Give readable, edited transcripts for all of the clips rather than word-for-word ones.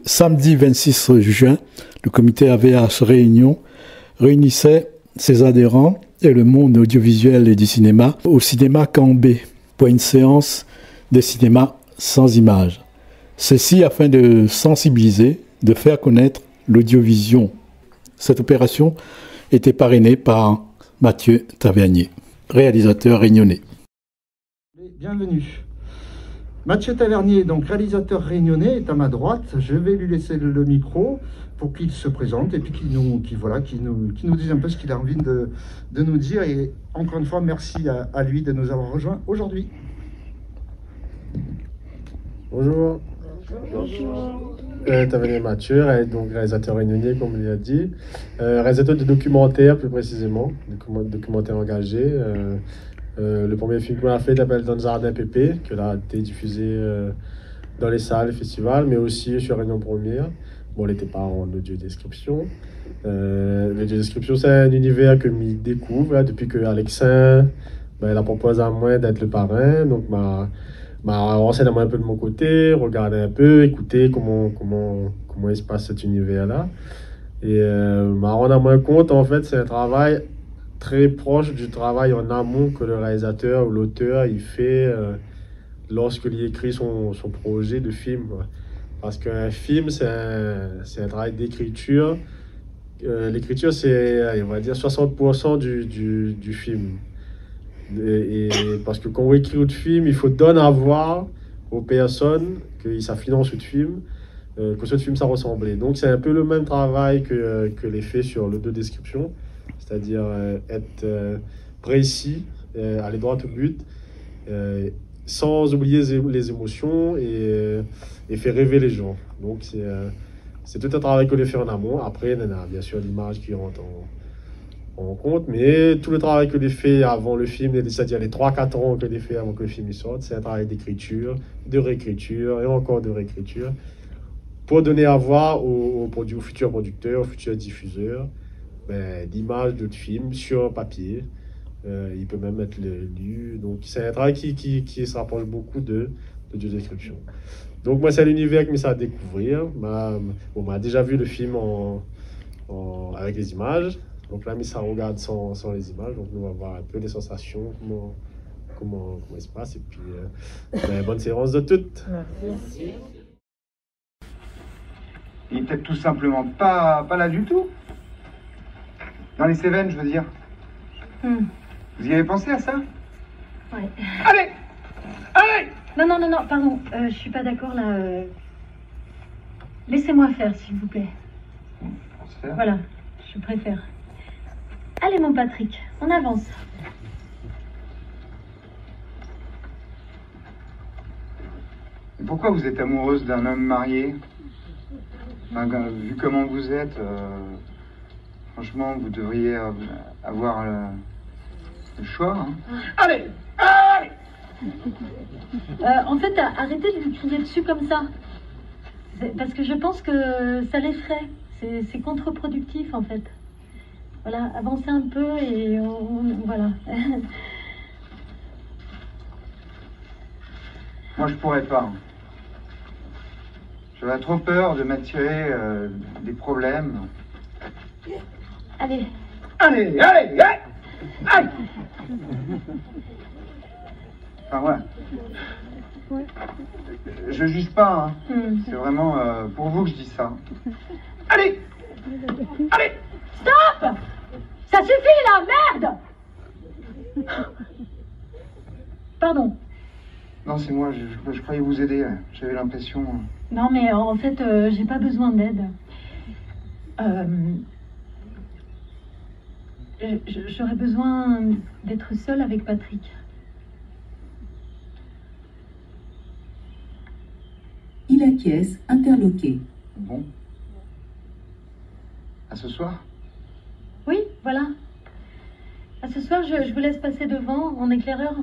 Samedi 26 juin, le comité AVH Réunion réunissait ses adhérents et le monde audiovisuel et du cinéma au cinéma Cambé pour une séance de cinéma sans images. Ceci afin de sensibiliser, de faire connaître l'audiovision. Cette opération était parrainée par Mathieu Tavernier, réalisateur réunionnais. Bienvenue. Mathieu Tavernier, donc réalisateur réunionnais, est à ma droite. Je vais lui laisser le micro pour qu'il se présente et puis qu'il nous dise un peu ce qu'il a envie de nous dire. Et encore une fois, merci à lui de nous avoir rejoints aujourd'hui. Bonjour. Bonjour. Tavernier Mathieu, donc réalisateur réunionnais, comme on l'a dit. Réalisateur de documentaires, plus précisément, documentaires engagés. Le premier film qu'on a fait s'appelle Dans le Jardin Pépé, qui a été diffusé dans les salles, festivals, mais aussi sur Réunion Première. Bon, il n'était pas en audio-description. L'audio-description, c'est un univers que je découvre là, depuis que Alexin il a proposé à moi d'être le parrain. Donc, renseigné un peu de mon côté, regarder un peu, écouter comment il se passe cet univers-là. Et rendre moins compte, en fait, c'est un travail très proche du travail en amont que le réalisateur ou l'auteur il fait lorsqu'il écrit son projet de film. Parce qu'un film, c'est un travail d'écriture. L'écriture, c'est, on va dire, 60% du film. Et parce que quand on écrit un film, il faut donner à voir aux personnes que ça finance ce film, que ce film ça ressemblait. Donc c'est un peu le même travail que les faits sur le description, c'est-à-dire être précis, aller droit au but, sans oublier les émotions et faire rêver les gens. Donc c'est tout un travail que les fait en amont. Après, il y a bien sûr l'image qui rentre en compte, mais tout le travail que les fait avant le film, c'est-à-dire les 3-4 ans que les fait avant que le film sorte, c'est un travail d'écriture, de réécriture et encore de réécriture pour donner à voir aux futurs producteurs, aux futurs diffuseurs, l'image de film sur papier. Il peut même être lu. Donc c'est un travail qui se rapproche beaucoup de description. Donc moi c'est l'univers que je me suis à découvrir. On m'a déjà vu le film avec les images. Donc là, ça regarde sans les images. Donc nous, on va voir un peu les sensations, comment il se passe. Et puis, bonne séance de toutes. Merci. Il est peut-être tout simplement pas là du tout. Dans les Cévennes, je veux dire. Vous y avez pensé à ça? Oui. Allez! Allez! Non, pardon. Je suis pas d'accord là. Laissez-moi faire, s'il vous plaît. Voilà, je préfère. Allez, mon Patrick, on avance. Et pourquoi vous êtes amoureuse d'un homme marié? Enfin, vu comment vous êtes, franchement, vous devriez avoir le choix. Hein. Allez! Allez! En fait, arrêtez de lui crier dessus comme ça. Parce que je pense que ça l'effraie. C'est contre-productif, en fait. Voilà, avancez un peu et voilà. Moi, je pourrais pas. J'aurais trop peur de m'attirer des problèmes. Allez. Allez, allez, allez, allez. Enfin, voilà. Ouais. Je juge pas, hein. C'est vraiment pour vous que je dis ça. Allez! Allez! Stop! Ça suffit là, merde! Pardon. Non, c'est moi, je croyais vous aider. J'avais l'impression. Non, mais en fait, j'ai pas besoin d'aide. J'aurais besoin d'être seule avec Patrick. Il acquiesce, interloqué. Bon. À ce soir? Oui, voilà. À ce soir, je vous laisse passer devant en éclaireur.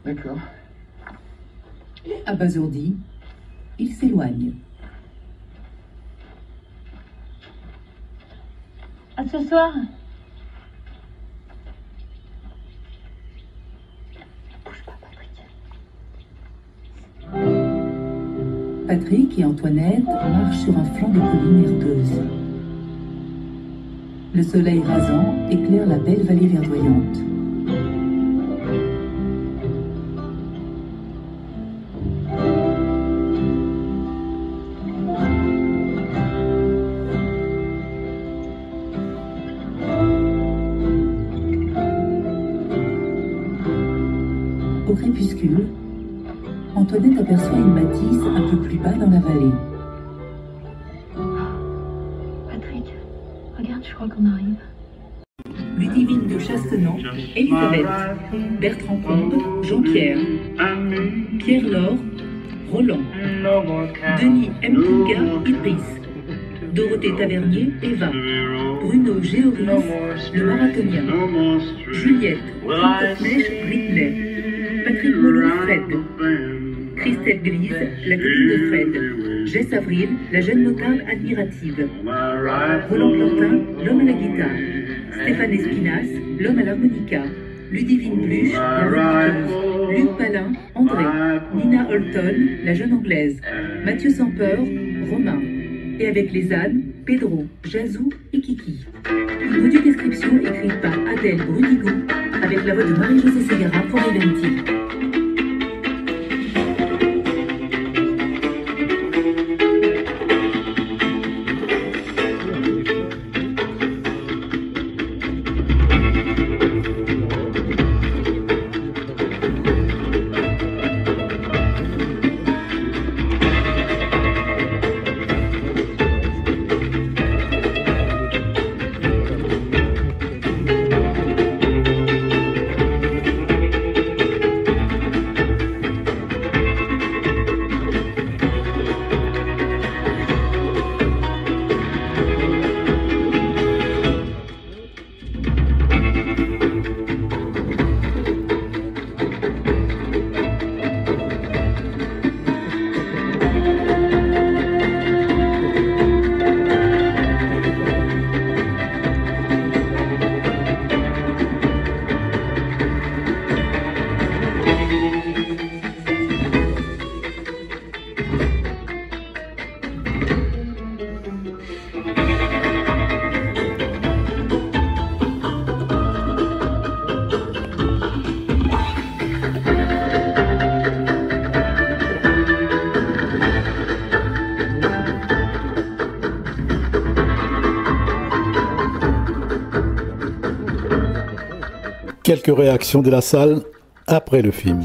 D'accord. Abasourdi, il s'éloigne. À ce soir. Bouge pas, Patrick. Patrick et Antoinette marchent sur un flanc de colline herbeuse. Le soleil rasant éclaire la belle vallée verdoyante. Au crépuscule, Antoinette aperçoit une bâtisse un peu plus bas dans la vallée. Patrick, regarde, je crois qu'on arrive. Ludivine de Chastenant, Elisabeth, Bertrand Combe, Jean-Pierre, Pierre-Laure, Roland, Denis M. Pouga, Idriss, Dorothée Tavernier, Eva, Bruno Géoris, le marathonien, Juliette, Franck-Neige, Ridley, Patrick Molot, Fred, Christelle Glise, la copine de Fred, Jess Avril, la jeune motarde admirative, Roland Plantin, l'homme à la guitare, Stéphane Espinas, l'homme à l'harmonica, Ludivine Bluche, la reporteuse, Luc Palin, André, Nina Holton, la jeune anglaise, Mathieu Sampeur, Romain, et avec les ânes, Pedro, Jazou et Kiki. Une audio-description écrite par Adèle Brudigo, avec la voix de Marie-Josée Ségara pour Eventi. Quelques réactions de la salle après le film.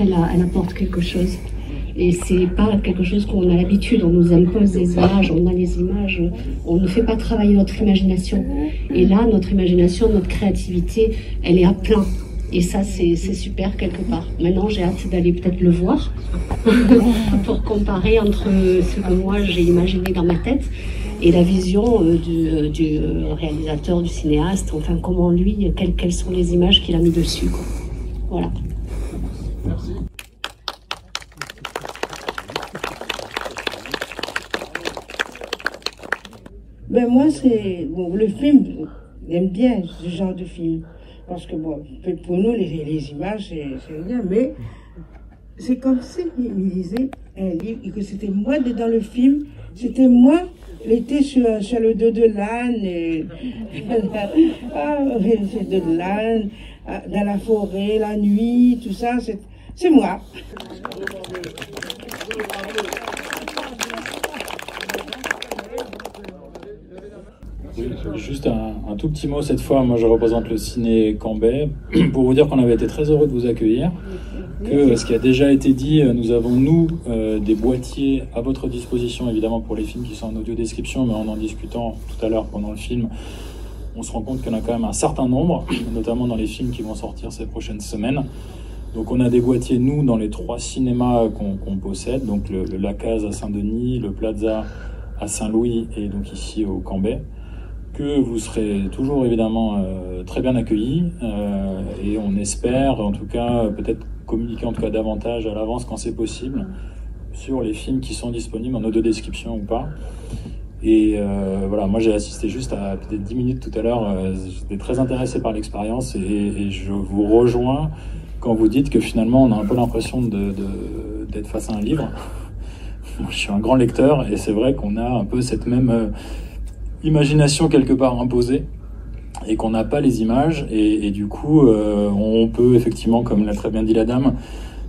Elle apporte quelque chose. Et c'est pas quelque chose qu'on a l'habitude, on nous impose des images, on a les images, on ne fait pas travailler notre imagination. Et là, notre imagination, notre créativité, elle est à plein. Et ça, c'est super quelque part. Maintenant, j'ai hâte d'aller peut-être le voir pour comparer entre ce que moi j'ai imaginé dans ma tête et la vision du réalisateur, du cinéaste, enfin comment lui, quelles sont les images qu'il a mis dessus, quoi. Voilà. Merci. Ben moi, c'est bon, le film, j'aime bien ce genre de film. Parce que bon, pour nous, les images, c'est bien, mais c'est comme si il lisait un livre et que c'était moi dans le film, c'était moi, l'été sur le dos de l'âne, de l'âne, dans la forêt, la nuit, tout ça, c'est moi. Oui, juste un tout petit mot cette fois, moi je représente le ciné Cambet, pour vous dire qu'on avait été très heureux de vous accueillir, que ce qui a déjà été dit, nous avons nous des boîtiers à votre disposition évidemment pour les films qui sont en audio description, mais en discutant tout à l'heure pendant le film, on se rend compte qu'il y en a quand même un certain nombre, notamment dans les films qui vont sortir ces prochaines semaines. Donc on a des boîtiers nous dans les 3 cinémas qu'on possède, donc le La Case à Saint-Denis, le Plaza à Saint-Louis et donc ici au Cambet, que vous serez toujours évidemment très bien accueillis et on espère en tout cas peut-être communiquer en tout cas davantage à l'avance quand c'est possible sur les films qui sont disponibles en audio-description ou pas. Et voilà, moi j'ai assisté juste à peut-être 10 minutes tout à l'heure, j'étais très intéressé par l'expérience et je vous rejoins quand vous dites que finalement on a un peu l'impression d'être face à un livre. Moi, je suis un grand lecteur et c'est vrai qu'on a un peu cette même imagination quelque part imposée et qu'on n'a pas les images et du coup on peut effectivement, comme l'a très bien dit la dame,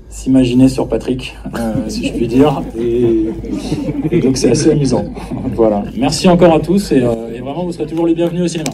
s'imaginer sur Patrick, si je puis dire, et donc c'est assez amusant. Voilà. Merci encore à tous et vraiment vous serez toujours les bienvenus au cinéma.